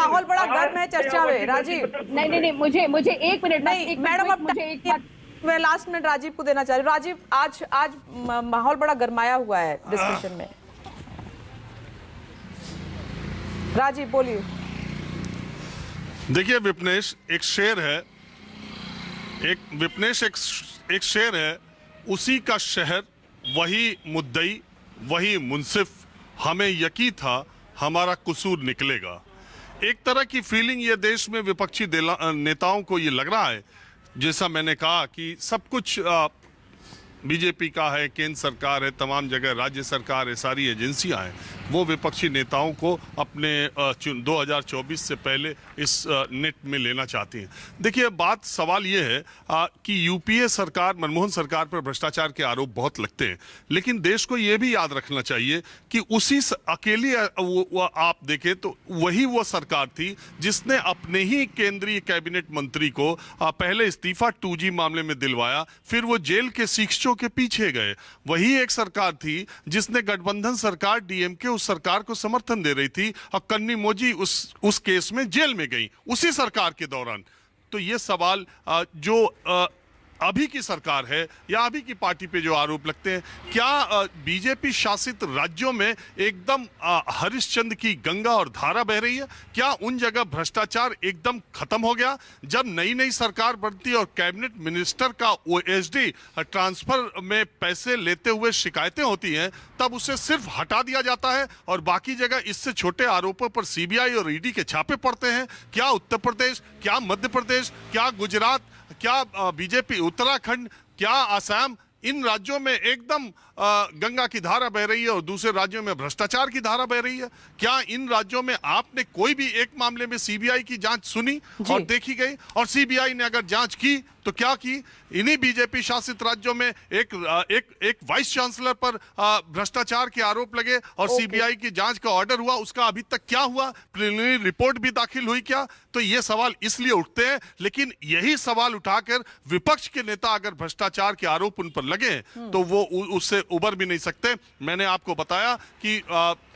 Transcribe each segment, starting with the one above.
माहौल बड़ा गर्म है चर्चा में। राजीव, नहीं, मुझे एक मिनट, नहीं मैडम, अब मुझे एक बात, मैं लास्ट मिनट राजीव को देना चाह रही हूँ। राजीव, आज माहौल बड़ा गरमाया हुआ है डिस्कशन में। राजीव बोलिए। देखिए विपनेश एक शेर है, एक शेर है, उसी का शहर वही मुद्दई वही मुंसिफ, हमें यकीन था हमारा कसूर निकलेगा। एक तरह की फीलिंग ये देश में विपक्षी नेताओं को ये लग रहा है, जैसा मैंने कहा कि सब कुछ बीजेपी का है, केंद्र सरकार है, तमाम जगह राज्य सरकार है, सारी एजेंसियां हैं, वो विपक्षी नेताओं को अपने 2024 से पहले इस नेट में लेना चाहती हैं। देखिए सवाल ये है कि यूपीए सरकार, मनमोहन सरकार पर भ्रष्टाचार के आरोप बहुत लगते हैं, लेकिन देश को ये भी याद रखना चाहिए कि उसी अकेली आप देखें तो वही वो सरकार थी जिसने अपने ही केंद्रीय कैबिनेट मंत्री को पहले इस्तीफा 2G मामले में दिलवाया, फिर वो जेल के शिक्षकों के पीछे गए। वही एक सरकार थी जिसने गठबंधन सरकार डीएमके उस सरकार को समर्थन दे रही थी और कन्नी मोजी उस केस में जेल में गई उसी सरकार के दौरान। तो ये सवाल जो अभी की सरकार है या अभी की पार्टी पे जो आरोप लगते हैं, क्या बीजेपी शासित राज्यों में एकदम हरिश्चंद्र की गंगा और धारा बह रही है? क्या उन जगह भ्रष्टाचार एकदम खत्म हो गया? जब नई नई सरकार बनती है और कैबिनेट मिनिस्टर का ओएसडी ट्रांसफर में पैसे लेते हुए शिकायतें होती हैं, तब उसे सिर्फ हटा दिया जाता है और बाकी जगह इससे छोटे आरोपों पर सीबीआई और ईडी के छापे पड़ते हैं? क्या उत्तर प्रदेश, क्या मध्य प्रदेश, क्या गुजरात, क्या बीजेपी उत्तराखंड, क्या असम, इन राज्यों में एकदम गंगा की धारा बह रही है और दूसरे राज्यों में भ्रष्टाचार की धारा बह रही है? क्या इन राज्यों में आपने कोई भी एक मामले में सीबीआई की जांच सुनी और देखी गई? और सीबीआई ने अगर जांच की तो क्या की? इन्हीं बीजेपी शासित राज्यों में एक वाइस चांसलर पर भ्रष्टाचार के आरोप लगे और सीबीआई की जांच का ऑर्डर हुआ, उसका अभी तक क्या हुआ? प्रिलिमिनरी रिपोर्ट भी दाखिल हुई क्या? तो ये सवाल इसलिए उठते हैं, लेकिन यही सवाल उठाकर विपक्ष के नेता अगर भ्रष्टाचार के आरोप उन पर लगे तो वो उससे उबर भी नहीं सकते। मैंने आपको बताया कि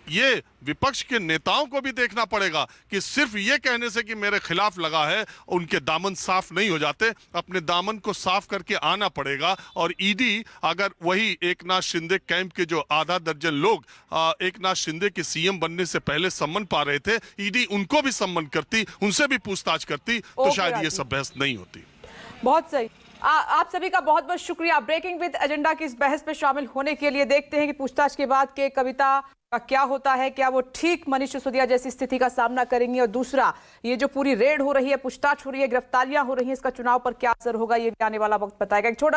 ये विपक्ष के नेताओं को भी देखना पड़ेगा कि सिर्फ ये कहने से कि मेरे खिलाफ लगा है उनके दामन साफ नहीं हो जाते, अपने दामन को साफ करके आना पड़ेगा। और ईडी अगर वही एकनाथ शिंदे कैंप के जो आधा दर्जन लोग एकनाथ शिंदे के सीएम बनने से पहले सम्मान पा रहे थे, ईडी उनको भी सम्मान करती, उनसे भी पूछताछ करती, तो शायद ये सब बहस नहीं होती। बहुत सही। आप सभी का बहुत बहुत शुक्रिया ब्रेकिंग विद एजेंडा की इस बहस में शामिल होने के लिए। देखते हैं कि पूछताछ के बाद के कविता का क्या होता है, क्या वो ठीक मनीष सिसोदिया जैसी स्थिति का सामना करेंगी? और दूसरा, ये जो पूरी रेड हो रही है, पूछताछ हो रही है, गिरफ्तारियां हो रही हैं, इसका चुनाव पर क्या असर होगा, ये भी आने वाला वक्त बताएगा। एक छोटा